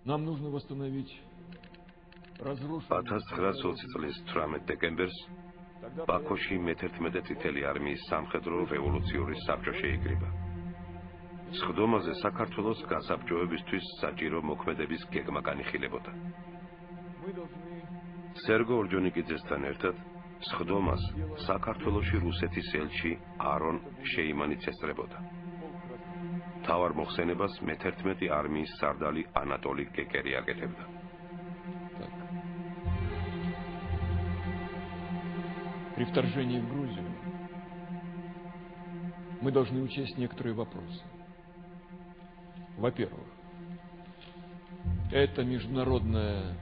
Нам нужно восстановить разрушенную... 1920 წლის 18 დეკემბერს ბაქოში მე-11 წითელი არმიის სამხედრო რევოლუციური საბჭო შეიკრიბა. სხდომაზე საქართველოს გასაბჭოებისთვის საჭირო მოქმედების გეგმა განიხილებოდა. სერგო ორჯონიკიძესთან ერთად სხდომას საქართველოში რუსეთის ელჩი არონ შეიმანიც ესწრებოდა. თავარ მოხსენებას მე-11 არმიის სარდალი ანატოლი კეკერი აკეთებდა. При вторжении в Грузию мы должны учесть некоторые вопросы. Во-первых, это международное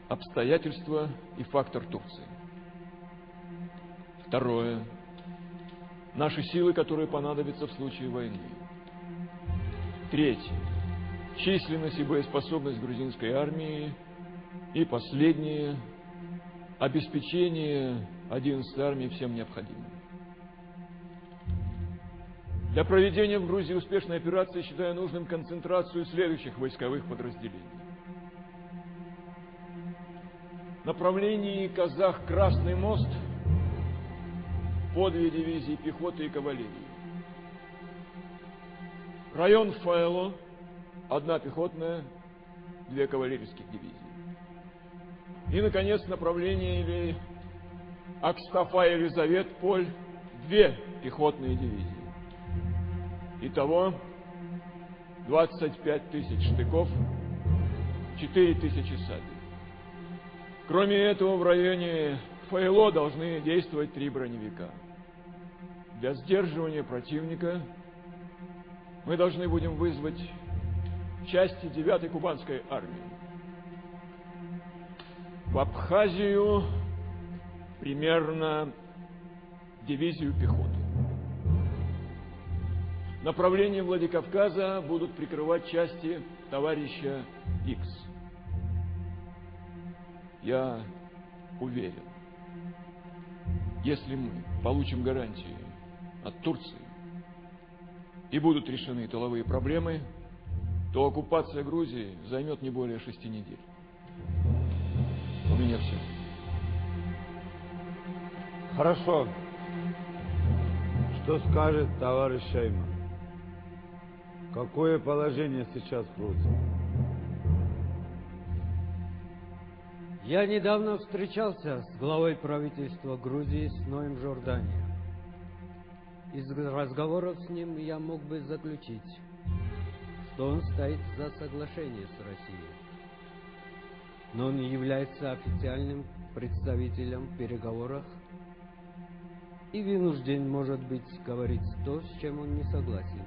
обстоятельство и фактор Турции. Второе, наши силы, которые понадобятся в случае войны. Третье, численность и боеспособность грузинской армии. И последнее, обеспечение 11-й армии всем необходимым. Для проведения в Грузии успешной операции считаю нужным концентрацию следующих войсковых подразделений. В направлении Казах-Красный мост по 2 дивизии пехоты и кавалерии. Район Файло 1 пехотная, 2 кавалерийских дивизии. И, наконец, направление или Акстафа-Елизавет-Поль 2 пехотные дивизии. Итого 25 тысяч штыков, 4 тысячи сабель. Кроме этого, в районе Файло должны действовать 3 броневика. Для сдерживания противника мы должны будем вызвать части 9-й кубанской армии. В Абхазию примерно дивизию пехоты. Направление Владикавказа будут прикрывать части товарища X. Я уверен, если мы получим гарантии от Турции и будут решены тыловые проблемы, то оккупация Грузии займет не более 6 недель. У меня все. Хорошо. Что скажет товарищ Шейман? Какое положение сейчас в Грузии? Я недавно встречался с главой правительства Грузии с Ноем Жордания. Из разговоров с ним я мог бы заключить, что он стоит за соглашение с Россией. Но он является официальным представителем в переговорах и вынужден, может быть, говорить то, с чем он не согласен.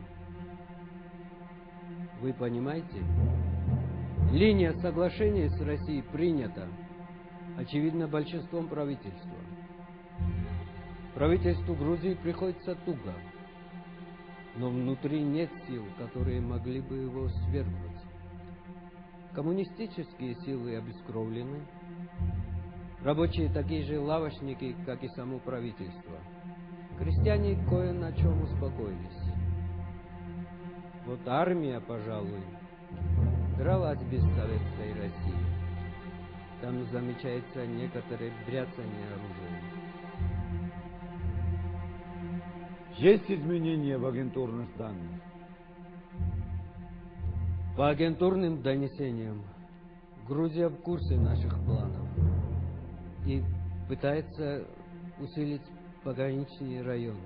Вы понимаете? Линия соглашения с Россией принята, очевидно, большинством правительства. Правительству Грузии приходится туго, но внутри нет сил, которые могли бы его свергнуть. Коммунистические силы обескровлены, рабочие такие же лавочники, как и само правительство. Крестьяне кое на чем успокоились. Вот армия, пожалуй, дралась без советской России. Там замечается некоторое бряцание оружием. Есть изменения в агентурных данных? По агентурным донесениям, Грузия в курсе наших планов и пытается усилить пограничные районы.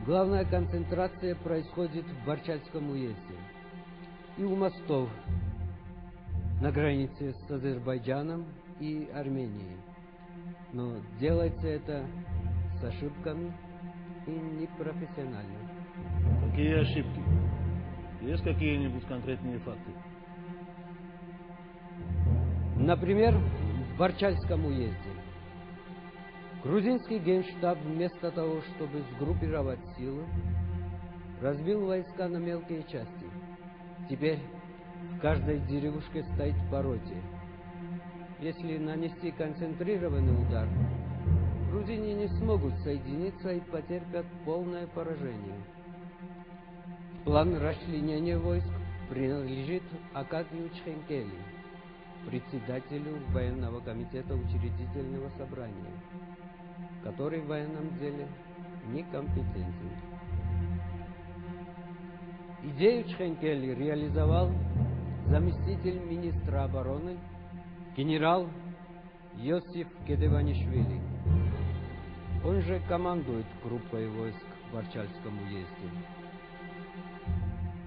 Главная концентрация происходит в Барчальском уезде и у мостов на границе с Азербайджаном и Арменией. Но делается это с ошибками и непрофессионально. Какие ошибки? Есть какие-нибудь конкретные факты? Например, в Барчальском уезде. Грузинский генштаб вместо того, чтобы сгруппировать силы, разбил войска на мелкие части. Теперь в каждой деревушке стоит по роте. Если нанести концентрированный удар, грузины не смогут соединиться и потерпят полное поражение. План расчленения войск принадлежит Акакию Чхенкели, председателю военного комитета учредительного собрания, который в военном деле некомпетентен. Идею Чхенкели реализовал заместитель министра обороны генерал Йосиф Кедеванишвили. Он же командует группой войск в Арчальском уезде.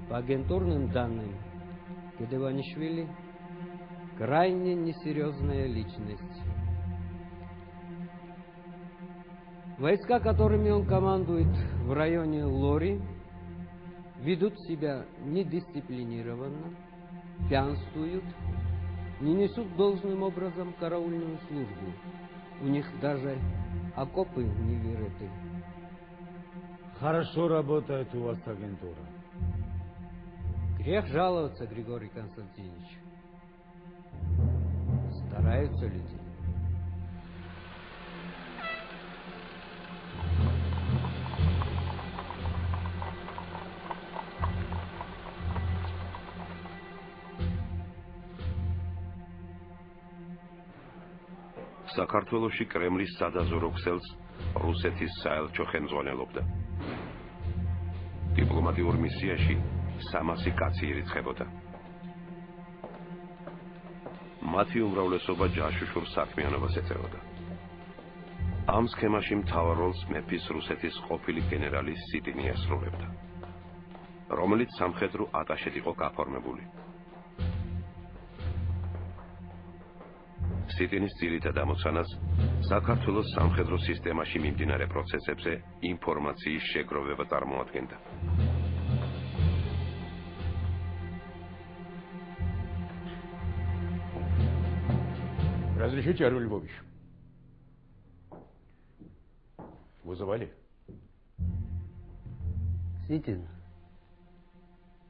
По агентурным данным, Кедеванишвили крайне несерьезная личность. Войска, которыми он командует в районе Лори, ведут себя недисциплинированно, пьянствуют, не несут должным образом караульную службу. У них даже окопы не вырыты. Хорошо работает у вас агентура. Грех жаловаться, Григорий Константинович. Стараются люди. საქართველოში კრემლის სადაზვერო ქსელს რუსეთის საელჩო ხელმძღვანელობდა. დიპლომატიურ მისიაში 300 კაცი ირიცხებოდა. მათი უმრავლესობა ჯაშუშურ საქმიანობას ეწეოდა. ამ სქემაში მთავარ როლს მეფის რუსეთის ყოფილი გენერალი სიტინი ასრულებდა, რომელიც სამხედრო ატაშედ იყო გაფორმებული. სიტინის ძირითად ამოცანას საქართველოს სამხედრო სისტემაში მიმდინარე პროცესებზე ინფორმაციის შეგროვება წარმოადგენდა. Разрешите, Орел Львович? Вызывали? Ситин,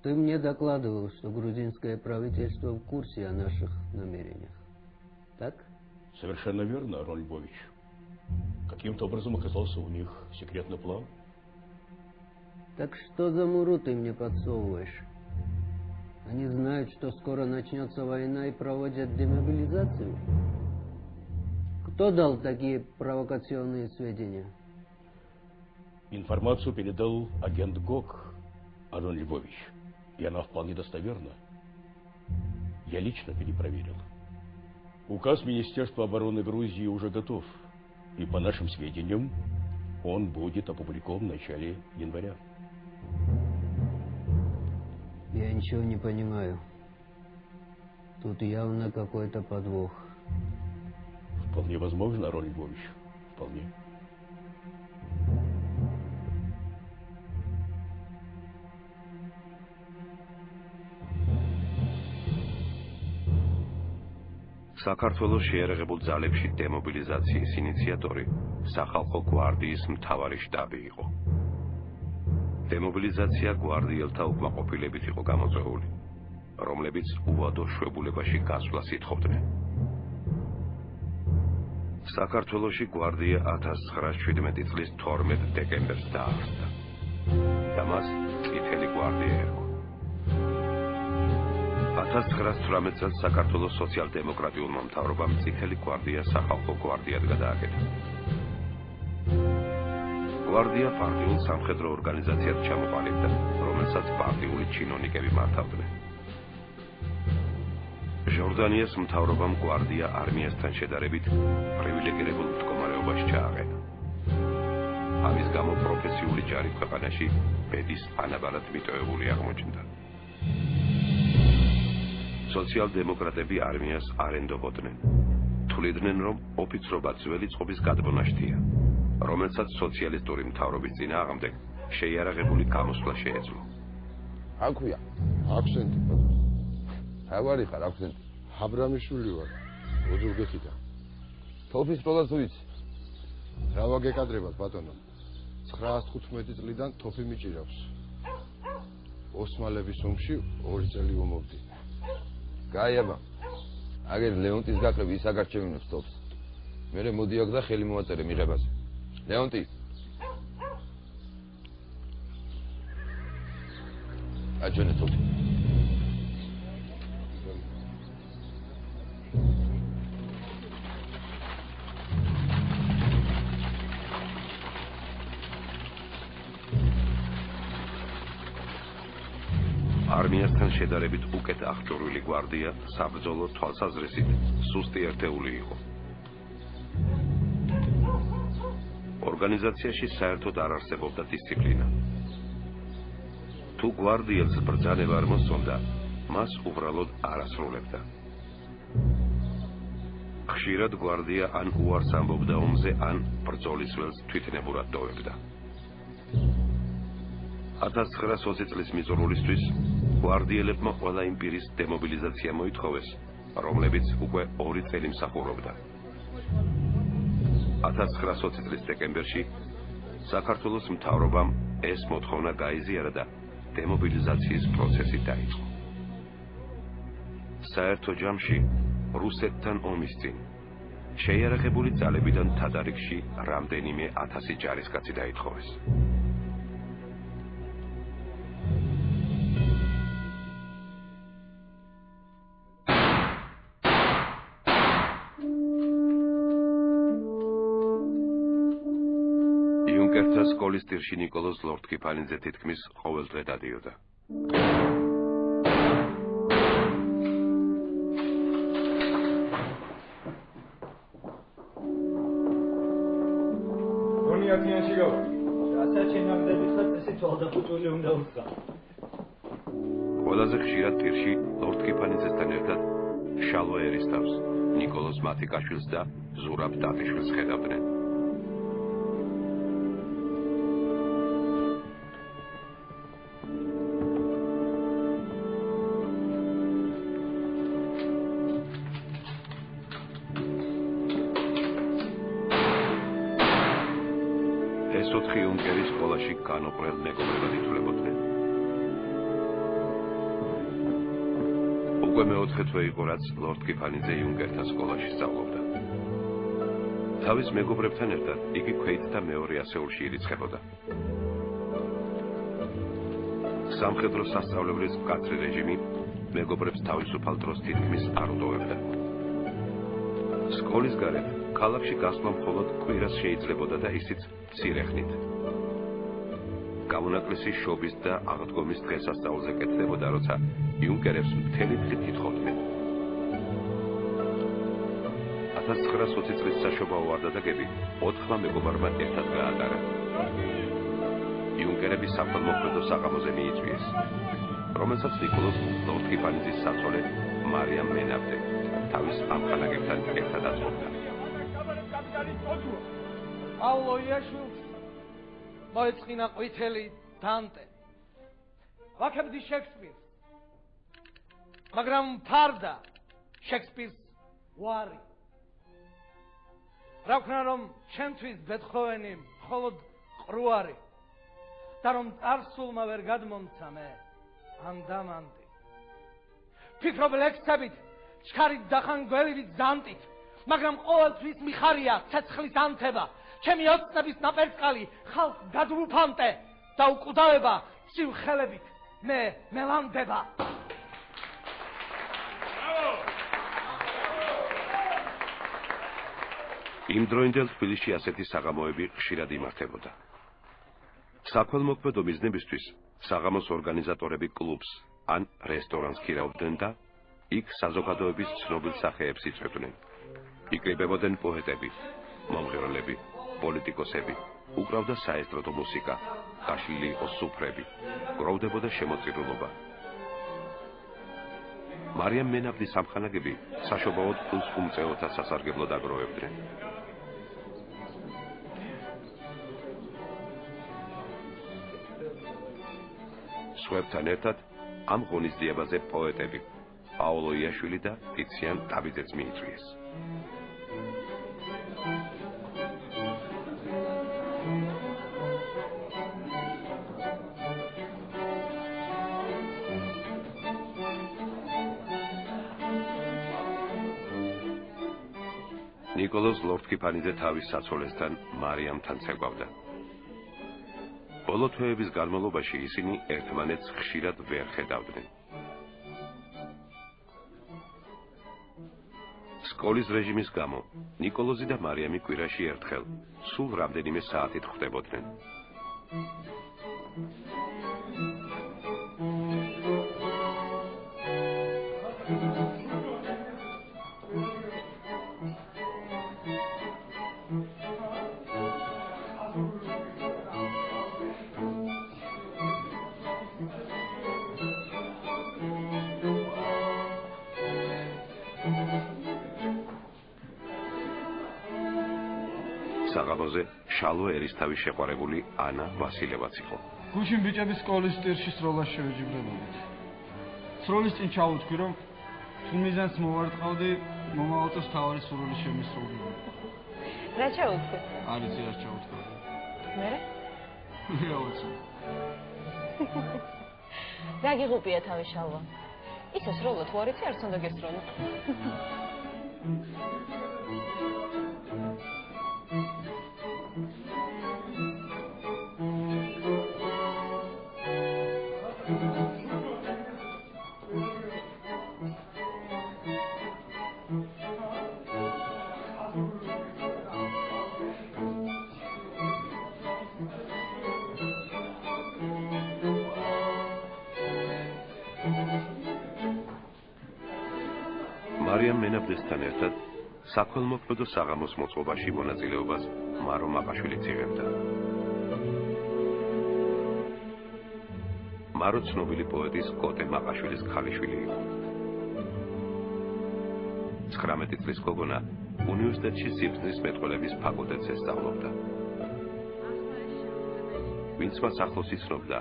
ты мне докладывал, что грузинское правительство в курсе о наших намерениях. Так? Совершенно верно, Орел Львович. Каким-то образом оказался у них секретный план. Так что за муру ты мне подсовываешь? Они знают, что скоро начнется война и проводят демобилизацию? Кто дал такие провокационные сведения? Информацию передал агент ГОК, Орел Львович. И она вполне достоверна. Я лично перепроверил. Указ Министерства обороны Грузии уже готов. И по нашим сведениям, он будет опубликован в начале января. Я ничего не понимаю. Тут явно какой-то подвох. Вполне возможно, Орел Львович. Вполне. საქართველოს შეერაღებულ ძალებში დემობილიზაციის ინიციატორი სახალხო გვარდიის მთავარი შტაბი იყო. დემობილიზაცია გვარდიელთა უკმაყოფილებით იყო გამოწვეული, რომლებიც უვადო შვებულებაში გასვლას ითხოვდნენ. საქართველოში გვარდია 1917 წლის 12 დეკემბერს დაარსდა და მას წითელი გვარდია ერქვა. 1918 წელს საქართველოს სოციალ-დემოკრატიულმა მთავრობამ წითელი გვარდია სახალხო გვარდიად გადააკეთა. გვარდია პარტიულ სამხედრო ორგანიზაციად ჩამოყალიბდა, რომელსაც პარტიული ჩინონიკები მართავდნენ. ჟორდანიას მთავრობამ გვარდია არმიასთან შედარებით პრივილეგირებულ მდგომარეობაში ჩააყენა. ამის გამო პროფესიული ჯარი ქვეყანაში ბედის ანაბარად მიტოვებული აღმოჩნდა. სოციალ-დემოკრატები არმიას არ ენდობოდნენ. თვლიდნენ, რომ ოფიცრობა ძველი წყობის გადმონაშთია, რომელსაც სოციალისტური მთავრობის წინააღმდეგ შეიარაღებული გამოსვლა შეეძლო. აქვია, აქსენტი. ავარი ხარ აქსენტი. აბრამიშვილი ვარ. ოზურგეთიდან. თოფის პროდას ვიცი. რა ვაგეკადრებათ ბატონო? 915 წლიდან თოფი მიჭირავს. ოსმალების ომში 2 წელი ომობდი. გაიაბა. აგერ ლეონტის გაკრები ის აგარჩევინებს თოფს. მერე მოდი აქ და ხელი მოაწერე მიღებაზე. ლეონტი. აჯონე თოფი. არმიასთან შედარებით უკეთ აღჭურვილი გვარდია საბრძოლო თვალსაზრისით სუსტი ერთეული იყო. ორგანიზაციაში საერთოდ არ არსებობდა დისციპლინა. თუ გვარდიელს ბრძანება არ მოსწონდა, მას უბრალოდ არ ასრულებდა. ხშირად გვარდია ან უარს ამბობდა ომზე, ან ბრძოლის ველს თვითნებურად ტოვებდა. 1920 წლის მიწურულისთვის გვარდიელებმა ყველა იმ პირის დემობილიზაცია მოითხოვეს, რომლებიც უკვე 2 წელი მსახურობდა. 1920 წლის დეკემბერში საქართველოს მთავრობამ ეს მოთხოვნა გაიზიარა და დემობილიზაციის პროცესი დაიწყო. საერთო ჯამში რუსეთთან ომის წინ შეიარაღებული ძალებიდან თადარიგში რამდენიმე 1000 ჯარისკაცი დაითხოვეს. იუნკერთა სკოლის ტირში ნიკოლოზ ლორდ-კიფანიძე თითქმის ყოველ დღე დადიოდა. ათიანში გავა. ასაჩენამდე ხარ ესე თვალდაყრილი უნდა უსწა. ყველაზე ხშირად ტირში ლორდ-კიფანიძესთან ერთად შალვა ერისთავს, ნიკოლოზ მათიკაშვილს და ზურაბ ტატიშვილს ხედავდნენ. ეს 4 იუნკერის სკოლაში განუყრელ მეგობრებად ითვლებოდნენ. უკვე მეოთხე თვე იყო, რაც ლორდ-კიფანიძე იუნკერთა სკოლაში სწავლობდა. თავის მეგობრებთან ერთად იგი ქვეითთა მეორე ასეულში ირიცხებოდა. სამხედრო სასწავლებლის მკაცრი რეჟიმი მეგობრებს თავისუფალ დროს თითქმის არ უტოვებდა. სკოლის გარეთ ქალაქში გასვლა მხოლოდ კვირას შეიძლებოდა და ისიც მცირე ხნით. გამონაკლისი შობის და აღდგომის დღესასწაულზე კეთდებოდა, როცა იუნკერებს მთელი დღე კითხავდნენ. 1920 წლის საშობაო ვარდადაგები 4 მეგობარმა ერთად გაატარა. იუნკერები საფეხმოქმედო საღამოზე მიიწვიეს, რომელსაც ნიკოლოზ ლორდ-კიფანიძის საწოლე მარიამ მენაბდე თავის ამხანაგებთან ერთად აწვდიდა. პავლო იაშვილს მოეწყინა ყვითელი დანტე. ვაქებდი შექსპირს, მაგრამ ფარდა შექსპირს ვარი. რა ვქნა, რომ ჩემთვის ბეთჰოვენი მხოლოდ ყრუარი და რომ წარსულმა ვერ გადმომცა მე ანდამანტი. ფიქრობ ლექსებით, ჩქარით დახან გველივით ზანტით, მაგრამ ყოველთვის მიხარია ცეცხლის ანთება. ჩემი ოცნების ნაპერწკალი ხალხ გადვუფანტე და უკვდავება ცივ ხელებით მე მელანდება. იმ დროინდელ თბილისში ასეთი საღამოები ხშირად იმართებოდა. საქველმოქმედო მიზნებისთვის საღამოს ორგანიზატორები კლუბს ან რესტორანს ქირავდნენ და იქ საზოგადოების ცნობილ სახეებს იწვევდნენ. იკრიბებოდნენ პოეტები, მომღერლები, პოლიტიკოსები, უკრავდა საესტრადო მუსიკა, გაშლილი იყო სუფრები, გროვდებოდა შემოწირულობა. მარიამ მენაბდის ამხანაგები საშობაოდ პულს უმწეოთა სასარგებლოდ აგროვებდნენ. სხვებთან ერთად ამ ღონისძიებაზე პოეტები პაოლო იაშვილი და ტიციან ტაბიძეც მიიწვიეს. ნიკოლოზ ლორდ-კიფანიძე თავის საცოლესთან მარიამთან ცეკვავდა. ბოლო თვეების განმავლობაში ისინი ერთმანეთს ხშირად ვერ ხედავდნენ. სკოლის რეჟიმის გამო ნიკოლოზი და მარიამი კვირაში ერთხელ სულ რამდენიმე საათით ხვდებოდნენ. საღამოზე შალვა ერისთავის შეყვარებული ანა ვასილევაც იყო. გუშინ ბიჭების სკოლის ტირში სროლას შევეჯიბრებოდით. სროლის წინ ჩავუთქვი, რომ თუ მიზანს მოვარტყავდი, მომავალ წელს თავარი სურვილი შემისრულდება. რა ჩაუთქვი? არის რა ჩაუთქვი. მერე? რა ვიცი. რა გიღუპია თავი შალვა? ისე სროლა თუ არ იცი, არც უნდა გესროლო. მარიამ მენაბძესთან ერთად საქველმოქმედო საღამოს მოწყობაში მონაწილეობას მარო მაყაშვილიც იღებდა. მარო ცნობილი პოეტის კოტე მაყაშვილის ქალიშვილი იყო. 19 წლის გოგონა უნივერსიტეტში სიბრძნის მეტყველების ფაკულტეტს ესწავლობდა. ვინც მას ახლოს იცნობდა,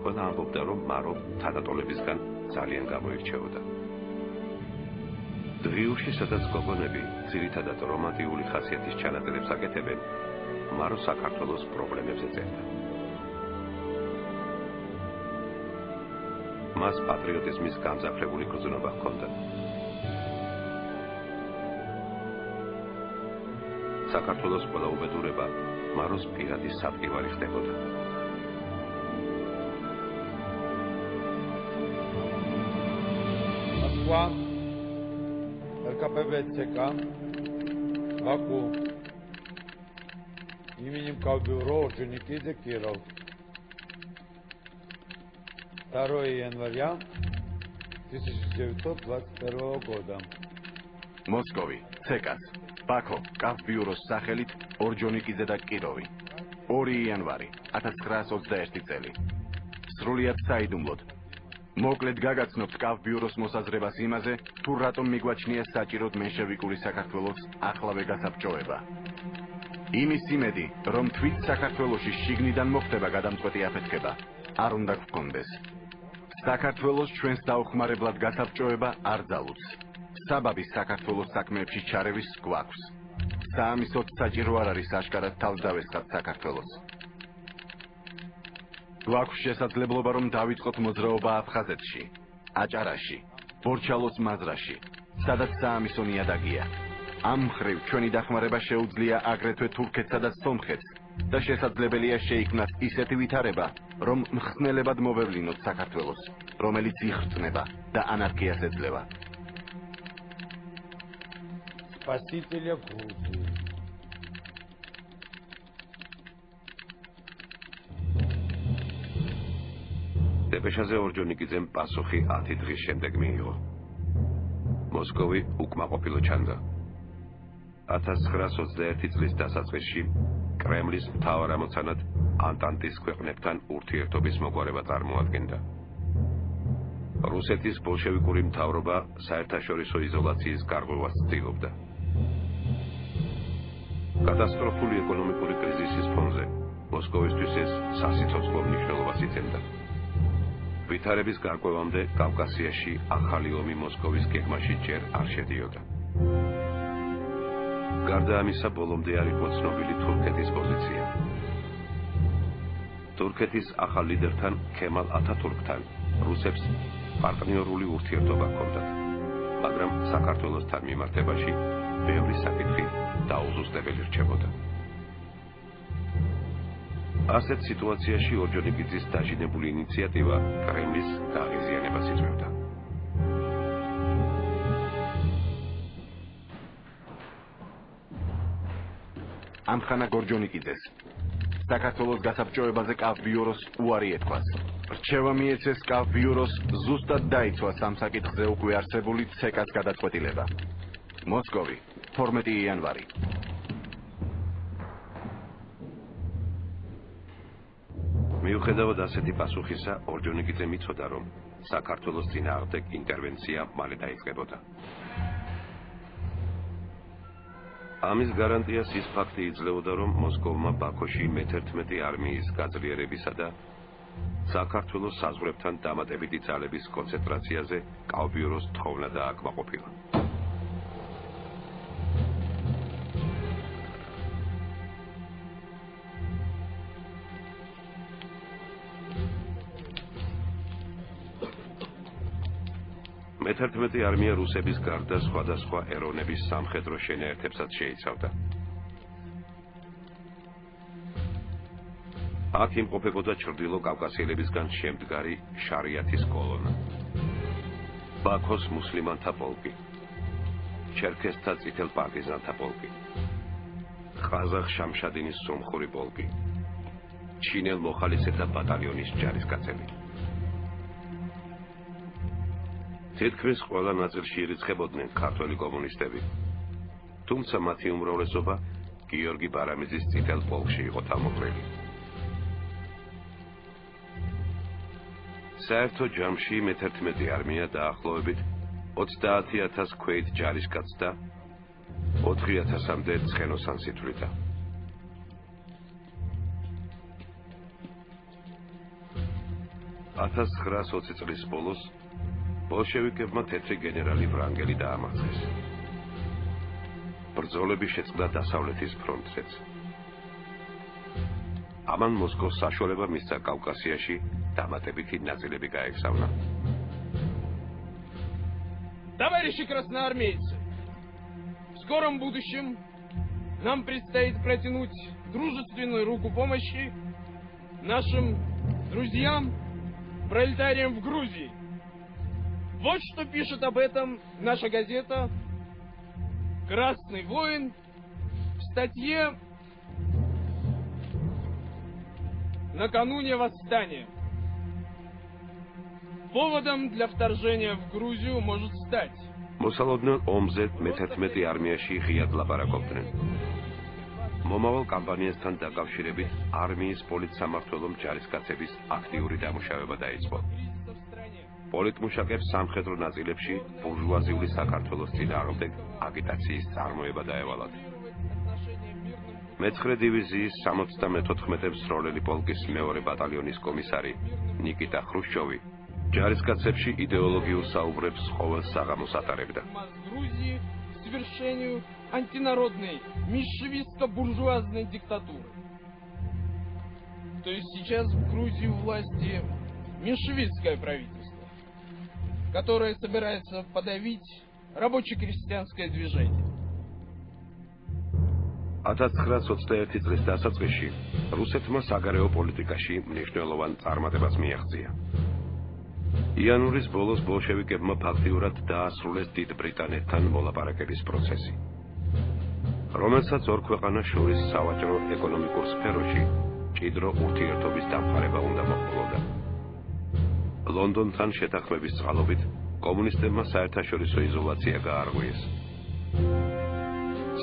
ყველა ამბობდა, რომ მარო თანატოლებისგან ძალიან გამოირჩეოდა. დღიურში, სადაც გოგონები ძირითადად რომანტიკული ხასიათის ჩანაწერებს აკეთებენ, მარო საქართველოს პრობლემებზე წერდა. მას პატრიოტიზმის გამძაფრებული გრძნობა ჰქონდა. საქართველოს ყველა უბედურება მაროს პირადი საპყივარი ხდებოდა. Москва, РКПБ ЦК, Баку, именем Кавбюро Орджоникидзе, Киров. 2 января 1921 года. მოსკოვი, ცეკას, ბაქო, კავბიუროს სახელით ორჯონიკიძე და კიროვი. 2 იანვარი 1921 წელი. სრულიად საიდუმლოდ. მოკლედ გაგაცნობთ კავბიუროს მოსაზრებას იმაზე, თუ რატომ მიგვაჩნია საჭიროდ მენშევიკური საქართველოს ახლავე გასაბჭოება. იმის იმედი, რომ თვით საქართველოში შიგნიდან მოხდება გადამწყვეტი აფეთქება, არ უნდა გქონდეს. საქართველოს ჩვენს დაუხმარებლად გასაბჭოება არ ძალუძს. საბაბი საქართველოს საქმეებში ჩარევის გვაქვს. საამისოდ საჭირო არ არის აშკარად თავს დავესხათ საქართველოს. გვაქვს შესაძლებლობა, რომ დავიწყოთ მოძრაობა აფხაზეთში, აჭარაში, ბორჩალოს მაზრაში, სადაც საამისო ნიადაგია. ამ მხრივ ჩვენი დახმარება შეუძლია აგრეთვე თურქეთსა და სომხეთს და შესაძლებელია შეიქმნას ისეთი ვითარება, რომ მხსნელებად მოვევლინოთ საქართველოს, რომელიც იხრწნება და ანარქიას ეძლევა. Спасителя Грузии. დეპეშაზე ორჯონიკიძემ პასუხი 10 დღის შემდეგ მიიღო. მოსკოვი უკმაყოფილო ჩანდა. 1921 წლის დასაწყისში კრემლის მთავარ ამოცანად ანტანტის ქვეყნებთან ურთიერთობის მოგვარება წარმოადგენდა. რუსეთის ბოლშევიკური მთავრობა საერთაშორისო იზოლაციის გარღვევას ცდილობდა. კატასტროფული ეკონომიკური კრიზისის ფონზე მოსკოვისთვის ეს სასიცოცხლო მნიშვნელობას იცემდა. ვითარების გარკვევამდე კავკასიაში ახალი ომი მოსკოვის გეგმაში ჯერ არ შედიოდა. გარდა ამისა, ბოლომდე არ იყო ცნობილი თურქეთის პოზიცია. თურქეთის ახალ ლიდერთან ქემალ ათათურქთან რუსებს პარტნიორული ურთიერთობა ჰქონდათ, მაგრამ საქართველოსთან მიმართებაში ბევრი საკითხი დაუზუსტებელი რჩებოდა. ასეთ სიტუაციაში ორჯონიკიძის დაჟინებული ინიციატივა კრემლის გაღიზიანებას იწვევდა. ამხანა გორჯონიკიძეს საქართველოს გასაბჭოებაზე კავბიუროს უარი ეთქვას. რჩევა მიეცეს კავბიუროს ზუსტად დაიცვა სამ საკითხზე უკვე არსებული ცეკას გადაწყვეტილება. მოსკოვი, 12 იანვარი. მიუხედავად ასეთი პასუხისა, ორჯონიკიძემ იცოდა, რომ საქართველოს წინააღმდეგ ინტერვენცია მალე დაიწყებოდა. ამის გარანტიას ის ფაქტი იძლეოდა, რომ მოსკოვმა ბაქოში მე-11 არმიის გაძლიერებისა და საქართველოს საზღვრებთან დამატებითი ძალების კონცენტრაციაზე კავბიუროს თხოვნა დააკმაყოფილა. მე-11 არმია რუსების გარდა სხვადასხვა ეროვნების სამხედრო შენაერთებსაც შეიცავდა. აქ იმყოფებოდა ჩრდილო კავკასიელებისგან შემდგარი შარიათის კოლონა, ბაქოს მუსლიმანთა პოლკი, ჩერქეზთა წითელ პარტიზანთა პოლკი, ყაზახ შამშადინის სომხური პოლკი, ჩინელ მოხალისეთა ბატალიონის ჯარისკაცები. თითქმის ყველა ნაწილში ირიცხებოდნენ ქართველი კომუნისტები, თუმცა მათი უმრავლესობა გიორგი ბარამიძის წითელ პოლკში იყო თავმოყრილი. საერთო ჯამში მე-11 არმია დაახლოებით 30,000 ქვეით ჯარისკაცს და 4,000-მდე ცხენოსანს ითვლიდა. $1920 წლის ბოლოს ბოლშევიკებმა თეთრი გენერალი ვრანგელი დაამარცხეს. ბრძოლები შეწყდა დასავლეთის ფრონტზეც. ამან მოსკოვს საშუალება მისცა კავკასიაში დამატებითი ნაწილები გაეგზავნა. Товарищи красноармейцы, в скором будущем нам предстоит протянуть дружественную руку помощи нашим друзьям, пролетариям в Грузии. Вот что пишет об этом наша газета «Красный воин» в статье «Накануне восстания». Поводом для вторжения в Грузию может стать. მოსალოდნელ ომზე მე-11 არმიაში ღიად ლაპარაკობდნენ. მომავალ კამპანიასთან დაკავშირებით არმიის პოლიტსამმართველომ ჯარისკაცების აქტიური დამუშავება დაიწყო. პოლიტმუშაკებს სამხედრო ნაწილებში ბურჟუაზიული საქართველოს წინააღმდეგ აგიტაციის წარმოება დაევალათ. მე-9 დივიზიის 74 მსროლელი პოლკის მეორე ბატალიონის კომისარი ნიკიტა ხრუშჩოვი ჯარისკაცებში იდეოლოგიურ საუბრებს ყოველ საღამოს ატარებდა. Совершению антинародной меньшевистско-буржуазной диктатуры. То есть сейчас в Грузии у власти меньшевистское правительство, которое собирается подавить рабоче-крестьянское движение. 1921 წლის დასაწყისში რუსეთმა საგარეო პოლიტიკაში მნიშვნელოვან წარმატებას მიაღწია. იანვრის ბოლოს ბოლშევიკებმა ფაქტიურად დაასრულეს დიდ ბრიტანეთთან მოლაპარაკების პროცესი, რომელსაც ორ ქვეყანას შორის სავაჭრო ეკონომიკურ სფეროში მჭიდრო ურთიერთობის დამყარება უნდა მოჰყოლოდა. ლონდონთან შეთანხმების წყალობით კომუნისტებმა საერთაშორისო იზოლაცია გაარღვიეს.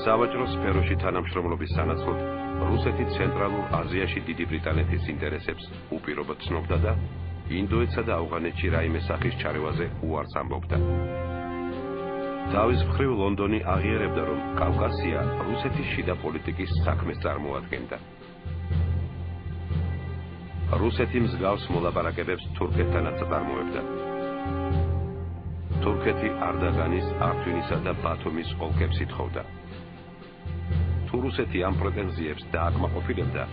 სავაჭრო სფეროში თანამშრომლობის სანაცვლოდ რუსეთი ცენტრალურ აზიაში დიდი ბრიტანეთის ინტერესებს უპირობოდ ცნობდა და ინდოეთსა და ავღანეთში რაიმე სახის ჩარევაზე უარს ამბობდა. თავის მხრივ ლონდონი აღიარებდა, რომ კავკასია რუსეთის შიდა პოლიტიკის საქმეს წარმოადგენდა. რუსეთი მსგავს მოლაპარაკებებს თურქეთთანაც წარმოებდა. თურქეთი არდაგანის, ართვინისა და ბათუმის ოლქებს ითხოვდა. თუ რუსეთი ამ პრეტენზიებს დააკმაყოფილებდა,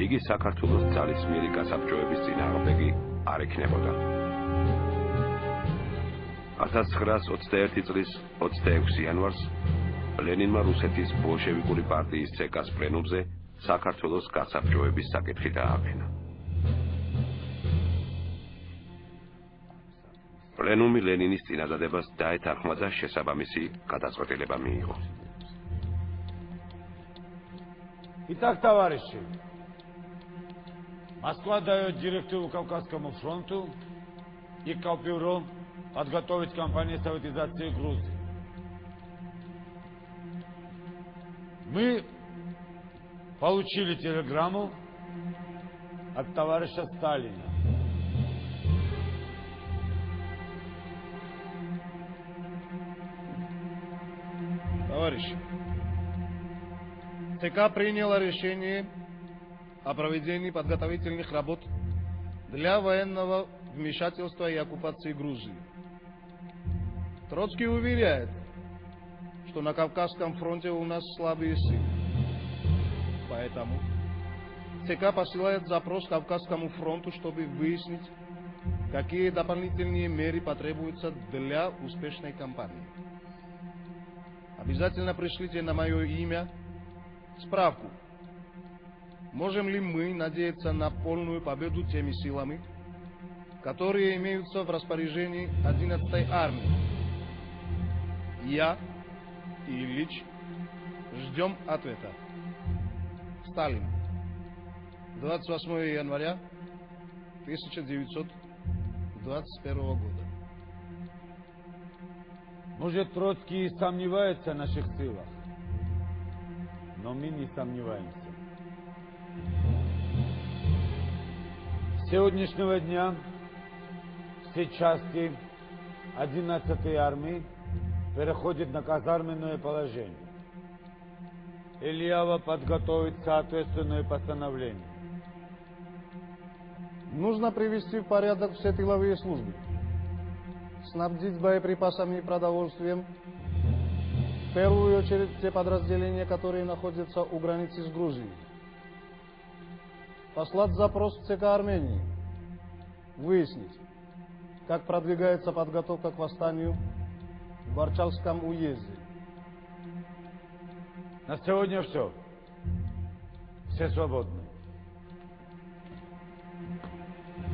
იგი საქართველოს ძალისმიერი გასაბჭოების წინააღმდეგი არ ექნებოდა. 1921 წლის 26 იანვარს ლენინმა რუსეთის ბოლშევიკური პარტიის ЦК-ს პლენუმზე საქართველოს გასაბჭოების საკითხი დააყენა. პლენუმი ლენინის წინადადებას დაეთანხმა და შესაბამისი გადაწყვეტილება მიიღო. Итак, товарищи, Москва дает директиву Кавказскому фронту и Кавбюро подготовить кампанию советизации Грузии. Мы получили телеграмму от товарища Сталина. Товарищи, ЦК приняло решение о проведении подготовительных работ для военного вмешательства и оккупации Грузии. Троцкий уверяет, что на Кавказском фронте у нас слабые силы. Поэтому ЦК посылает запрос Кавказскому фронту, чтобы выяснить, какие дополнительные меры потребуются для успешной кампании. Обязательно пришлите на мое имя справку. Можем ли мы надеяться на полную победу теми силами, которые имеются в распоряжении 11-й армии? Я и Ильич ждем ответа. Сталин. 28 января 1921 года. Может, Троцкий и сомневается в наших силах, но мы не сомневаемся. С сегодняшнего дня все части 11-й армии переходят на казарменное положение. Ильява подготовит соответственное постановление. Нужно привести в порядок все тыловые службы, снабдить боеприпасами и продовольствием, в первую очередь те подразделения, которые находятся у границы с Грузией. Послать запрос в ЦК Армении, выяснить, как продвигается подготовка к восстанию в Барчалском уезде. На сегодня все. Все свободны.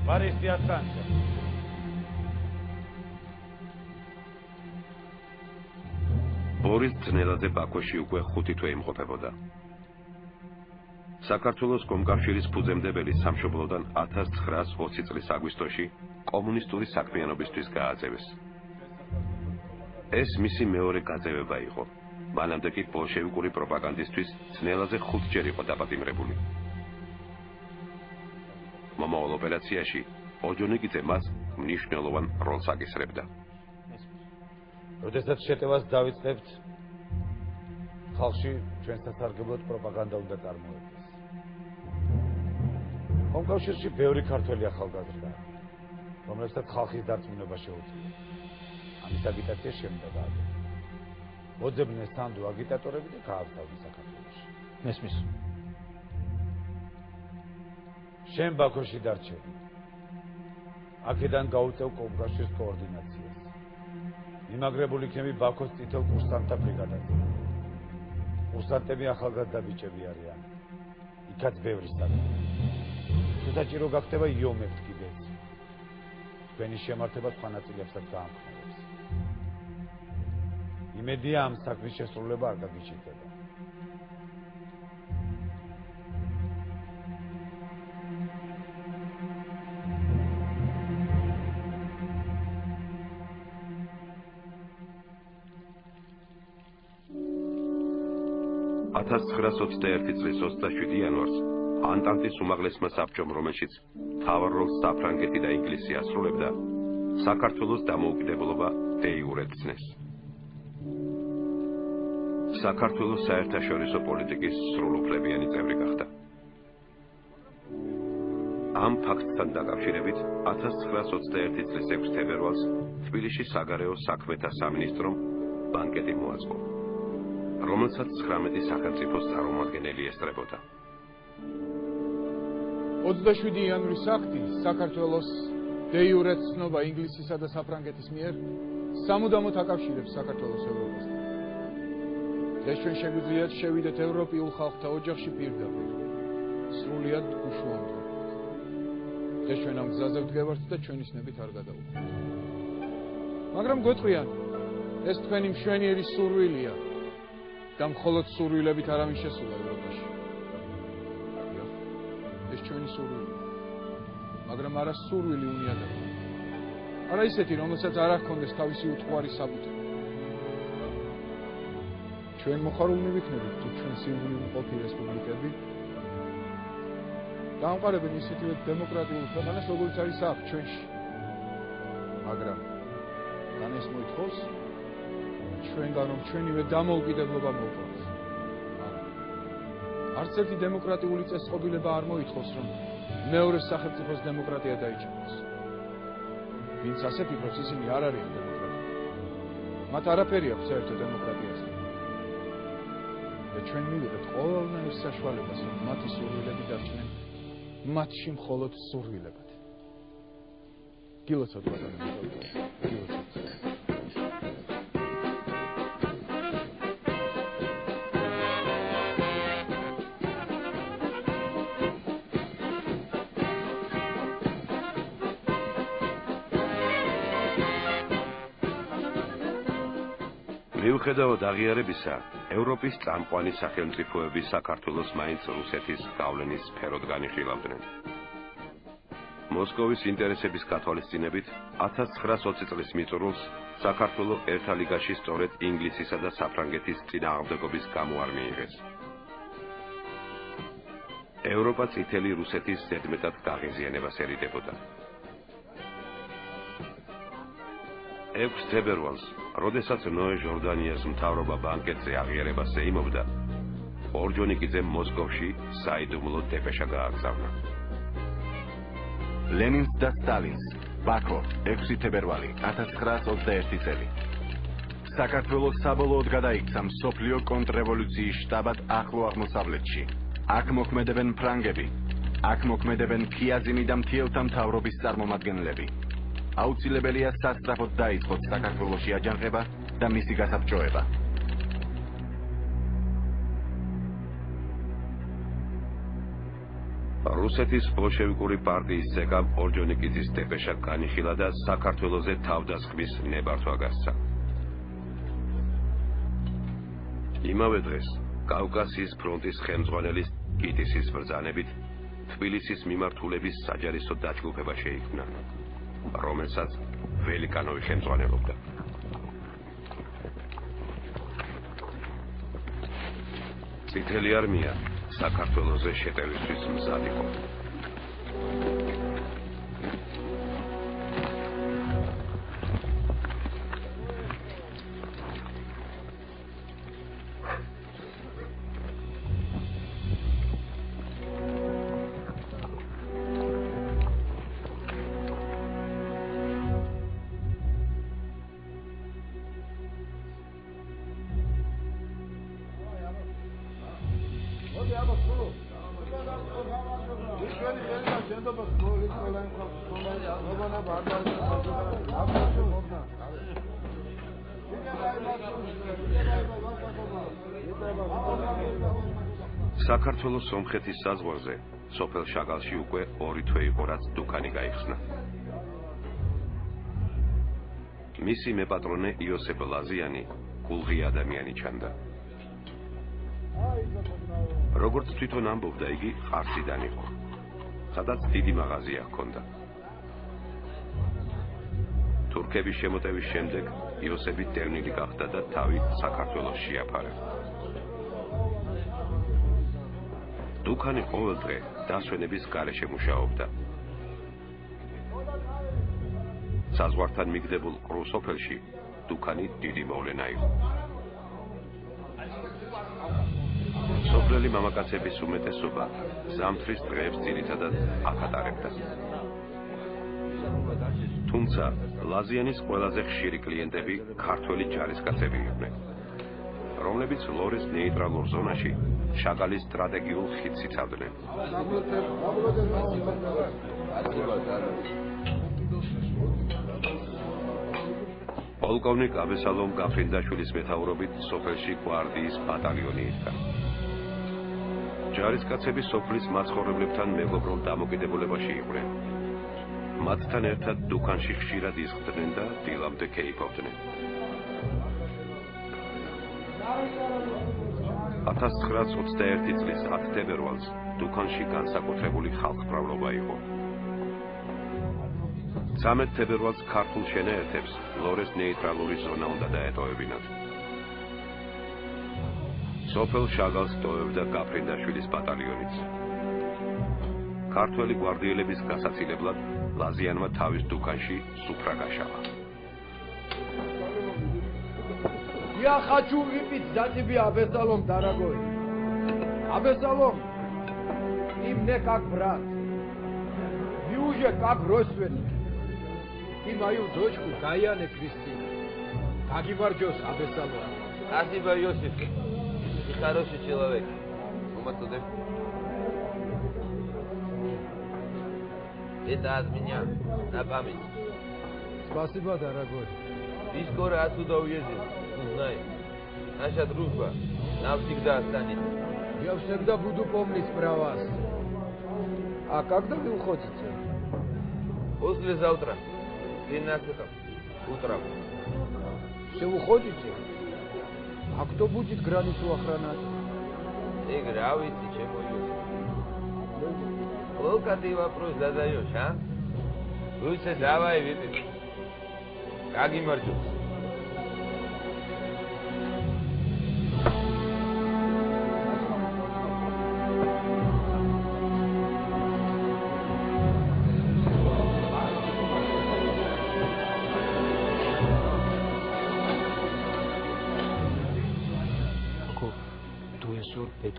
Борис, ты останься. ბორის ძნელაძე ბაქოში უკვე 5 თვე იმყოფებოდა. საქართველოს კომკავშირის ფუძემდებელი სამშობლოდან 1920 წლის აგვისტოში კომუნისტური საქმიანობისთვის გააძევეს. ეს მისი მეორე გაძევება იყო. მანამდე კი ბოლშევიკური პროპაგანდისთვის ძნელაძე 5 ჯერ იყო დაპატიმრებული. მომავალ ოპერაციაში ორჯონიკიძე მას მნიშვნელოვან როლს აკისრებდა. როდესაც შეტევას დავიწყებთ, ხალხში ჩვენ სასარგებლოდ პროპაგანდა უნდა წარმოებდეს. კომკავშირში ბევრი ქართველი ახალგაზრდა, რომლებსაც ხალხის დარწმუნება შეუძლია. ამის აგიტაცია შემდეგაა. მოძებნეს სანდო აგიტატორები და გააგზავნეს საქართველოში. მესმის. შენ ბაქოში დარჩები. აქედან გაუწევ კომკავშირის კოორდინაციას. იმაგრებული იქნები ბაქოს წითელ კურსანტთა ბრიგადაზე. კურსანტები ახალგაზრდა ბიჭები არიან. იქაც ბევრი საკითხი. თუ საჭირო გახდება იომებთ კიდეც. თქვენი შემართება სხვა ნაწილებსაც გაამხნევებს. იმედია ამ საქმის შესრულება არ გაგიჩნდება. წლის 27 იანვარს ანტანტის უმაღლესმა საბჭომ, რომელშიც მთავარ როლს საფრანგეთი და ინგლისი ასრულებდა, საქართველოს დამოუკიდებლობა დე-იურედ ცნეს. საქართველოს საერთაშორისო პოლიტიკის სრულუფლებიანი წევრი გახდა. ამ ფაქტთან დაკავშირებით 1921 წლის 6 თებერვალს თბილისში საგარეო საქმეთა სამინისტრომ ბანკეტი მოაწყო, რომელსაც 19 სახელმწიფოს წარმომადგენელი ესწრებოდა. 27 იანვრის აქტი საქართველოს დე-იურედ ცნობა ინგლისისა და საფრანგეთის მიერ სამუდამოდ აკავშირებს საქართველოს ევროპასთან. ეს ჩვენ შეგვიძლიათ შევიდეთ ევროპულ ხალხთა ოჯახში პირდაპირ, სრულიად უშუალოდ. ეს ჩვენ ამ გზაზე ვდგევართ და ჩვენი ცნებით არ გადავუხდით. მაგრამ გვეტყვიან, ეს თქვენი მშვენიერი სურვილია და მხოლოდ სურვილებით არავინ შესულა ევროპაში. ეს ჩვენი სურვილია, მაგრამ არა სურვილი უნიადაა. არა ისეთი, რომელსაც არ აქვს თავისი უთხარი საბუთი. ჩვენ მოხარულნი ვიქნებით, თუ ჩვენ სიმბოლური მყოფი რესპუბლიკები დაამყარებენ ისეთივე დემოკრატიულ ქვეყანას, როგორც არის აქ ჩვენში. მაგრამ თან ეს მოითხოვს ჩვენგან, რომ ჩვენივე დამოუკიდებლობა მოვყვანს. არც ერთი დემოკრატიული წესწყობილება არ მოითხოვს, რომ მეორე სახელმწიფოს დემოკრატია დაიჭიროს. ვინც ასე ფიქრობს, ისინი არ არიან დემოკრატები. მათ არაფერი აქვს საერთო დემოკრატიასთან. და ჩვენ მივიღეთ ყოველნაირ საშუალებას, რომ მათი სურვილები დარჩნენ მათში მხოლოდ სურვილებად. გილოცავთ ბატონო, გილოცავთ. მიუხედავად აღიარებისა, ევროპის წამყვანი სახელმწიფოები საქართველოს მაინც რუსეთის გავლენის სფეროდ განიხილავდნენ. მოსკოვის ინტერესების გათვალისწინებით 1920 წლის მიწურულს საქართველო ერთა ლიგაში სწორედ ინგლისისა და საფრანგეთის წინააღმდეგობის გამო არ მიიღეს. ევროპა წითელი რუსეთის ზედმეტად გაღიზიანებას ერიდებოდა. 6 თებერვალს, როდესაც ნოე ჟორდანიას მთავრობა ბანკეტზე აღიარებას ეიმობდა, ორჯონიკიძემ მოსკოვში საიდუმლო დეპეშა გააგზავნა. ლენინს და სტალინს, ბაქო, 6 თებერვალი 1921 წელი. საქართველოს საბოლოოდ გადაიქცა მსოფლიო კონტრრევოლუციის შტაბად ახლო აღმოსავლეთში. აქ მოქმედებენ ფრანგები, აქ მოქმედებენ ქიაზინი და მთიელთა მთავრობის წარმომადგენლები. აუცილებელია სასწრაფოდ დაიწყოს საქართველოში აჯანყება და მისი გასაბჭოება. რუსეთის ბოლშევიკური პარტიის ცეკამ ორჯონიკიძის დეპეშა განიხილა და საქართველოზე თავდასხმის ნებართვა გასცა. იმავე დღეს კავკასიის ფრონტის ხელმძღვანელის კიტისის ბრძანებით თბილისის მიმართულების საჯარისო დაჯგუფება შეიქმნა, რომელსაც ველიკანოვი ხელმძღვანელობდა. წითელი არმია საქართველოზე შეტევისთვის მზად იყო. საქართველოს სომხეთის საზღვარზე, სოფელ შაგალში უკვე 2 თვე იყო, რაც დუქანი გაიხსნა. მისი მეპატრონე იოსებ ლაზიანი გულღი ადამიანი ჩანდა. როგორც თვითონ ამბობდა, იგი ყარსიდან იყო, სადაც დიდი მაღაზია ჰქონდა. თურქების შემოტევის შემდეგ იოსები დევნილი გახდა და თავი საქართველოს შეაფარა. დუქანი ყოველ დღე დასვენების გარეშე მუშაობდა. საზღვართან მიგდებულ ყრუ სოფელში დუქანი დიდი მოვლენა იყო. სოფლელი მამაკაცების უმეტესობა ზამთრის დღეებს ძირითადად აქ ატარებდა. თუმცა ლაზიანის ყველაზე ხშირი კლიენტები ქართველი ჯარისკაცები იყვნენ, რომლებიც ლორეს ნეიტრალურ ზონაში შაგალის სტრატეგიულ ხიდს იცავდნენ. პოლკოვნიკ აბესალომ გაფრინდაშვილის მეთაურობით სოფელში გვარდიის ბატალიონი იდგა. ჯარისკაცები სოფლის მაცხოვრებლებთან მეგობრულ დამოკიდებულებაში იყვნენ. მათთან ერთად დუქანში ხშირად იზრდებდნენ და დილამდე ქეიფობდნენ. 1921 წლის 10 თებერვალს დუქანში განსაკუთრებული ხალხმრავლობა იყო. 13 თებერვალს ქართულ შენაერთებს ლორეს ნეიტრალური ზონა უნდა დაეტოვებინათ. სოფელ შაგალს ტოვებდა გაფრინდაშვილის ბატალიონიც. ქართველი გვარდიელების გასაცილებლად ლაზიანმა თავის დუქანში სუფრა გაშალა. Я хочу выпить за тебя, Абесалом, дорогой. Абесалом, ты мне как брат. Ты уже как родственник. Ты мою дочку Гаяне крестил. Как и Марджос, Абесалом. Спасибо, Иосиф. Ты хороший человек. Уматудев. Это от меня. На память. Спасибо, дорогой. Ты скоро отсюда уедешь. Узнай. Наша дружба навсегда останется. Я всегда буду помнить про вас. А когда вы уходите? Послезавтра. 13 утром. Все уходите? А кто будет границу охранять? Ты гравите, чем уйдешь. Сколько ты вопрос задаешь, а? Лучше давай выпей. Как и Марджус.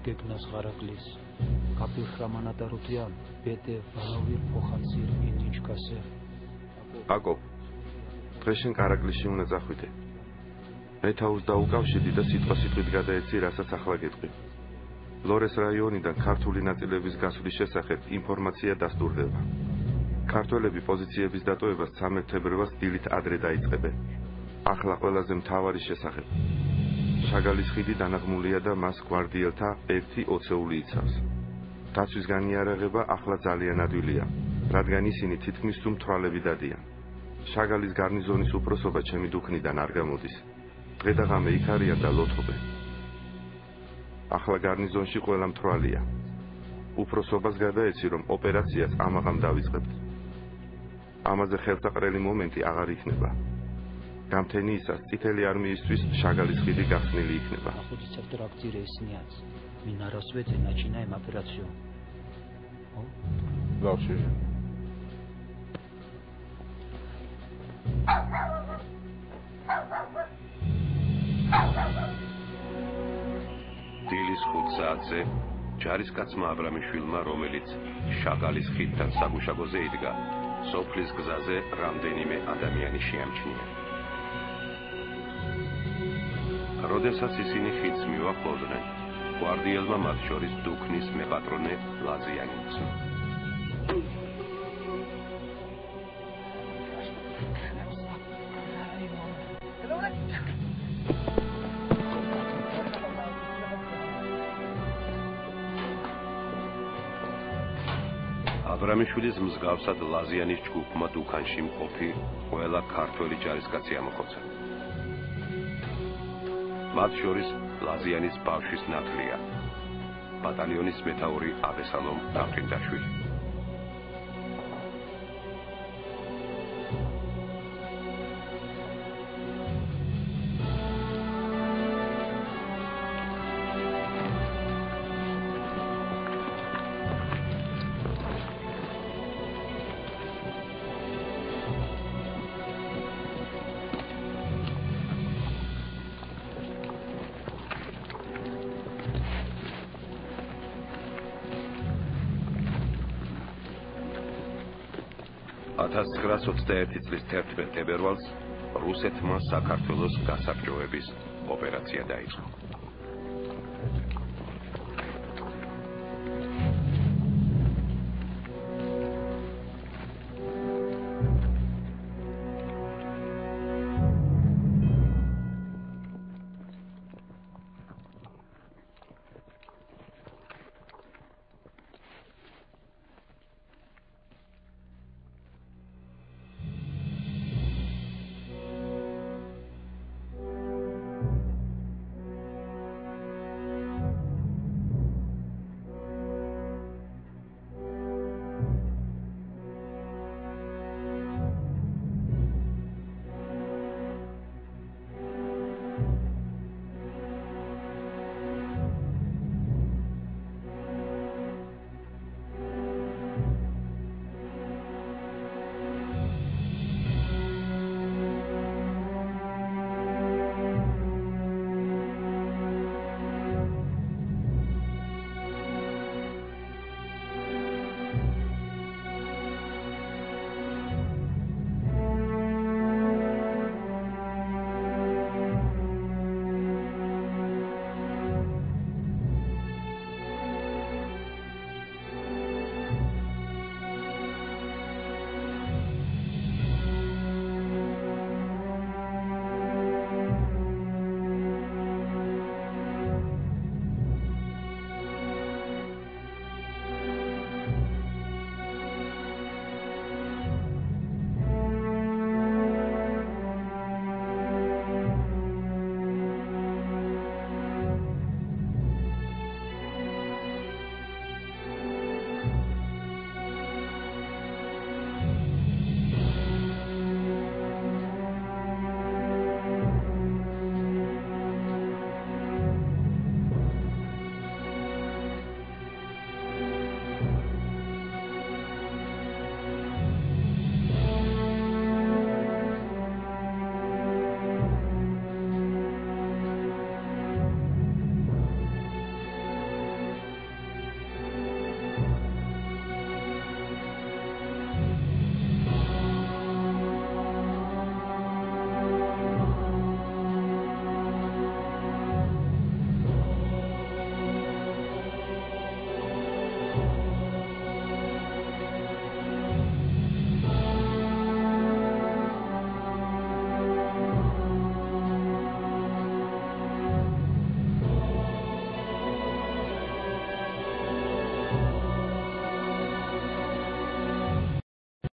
გეგნას ღარაკლის კაპილ ხრამანატარუთიან ბედე ვანოვირ ხოხანცիր ინიჩკასე აკო დღეს შენ კარაკლისში უნდა წახვიდე მე თავს დაუკავშირდი და სიტყვით გადაეცი რასაც ახლა გეტყვი ლორეს რაიონიდან ქართული ნაწილების გასვლის შესახებ ინფორმაცია დასტურდება ქართველები პოზიციების დატოვებას 13 თებერვალს დილით ადრე დაიწყებენ ახლა ყველაზე მთავარი შესახებ შაგალის ხიდი დანაღმულია და მას გვარდიელთა ერთი ოცეული იცავს. დაცვის განიარაღება ახლა ძალიან ადვილია, რადგან ისინი თითქმის თუ მთვრალები დადიან. შაგალის გარნიზონის უფროსობა ჩემი დუქნიდან არ გამოდის. დღე და ღამე იქ არიან და ლოთობენ. ახლა გარნიზონში ყველა მთვრალია. უფროსობას გადაეცი, რომ ოპერაციას ამაღამ დავიწყებთ. ამაზე ხელსაყრელი მომენტი აღარ იქნება. Გამთენი ისას წითელი არმიისთვის შაგალის ხიდი გახსნილი იქნება. Находится в трактире снят. Мы на рассвете начинаем операцию. Лучше. დილის 5 საათზე ჯარისკაცმა აბრამიშვილმა, რომელიც შაგალის ხიდთან საგუშაგოზე იდგა, სოფლის გზაზე რამდენიმე ადამიანი შეამჩნია. როდესაც ისინი ხიდს მივახლოვდნენ, გვარდიელმა მათ შორის დუქნის მეპატრონე ლაზიანი იცნო. აბრამიშვილის მსგავსად ლაზიანის ჯგუფმა დუქანში მყოფი ყველა ქართველი ჯარისკაცი ამოხოცა. მათ შორის ლაზიანის ბავშვის ნათლია, ბატალიონის მეთაური აბესალომ დამფრინდაშვილი. წლის 11 თებერვალს რუსეთმა საქართველოს გასაბჭოების ოპერაცია დაიწყო.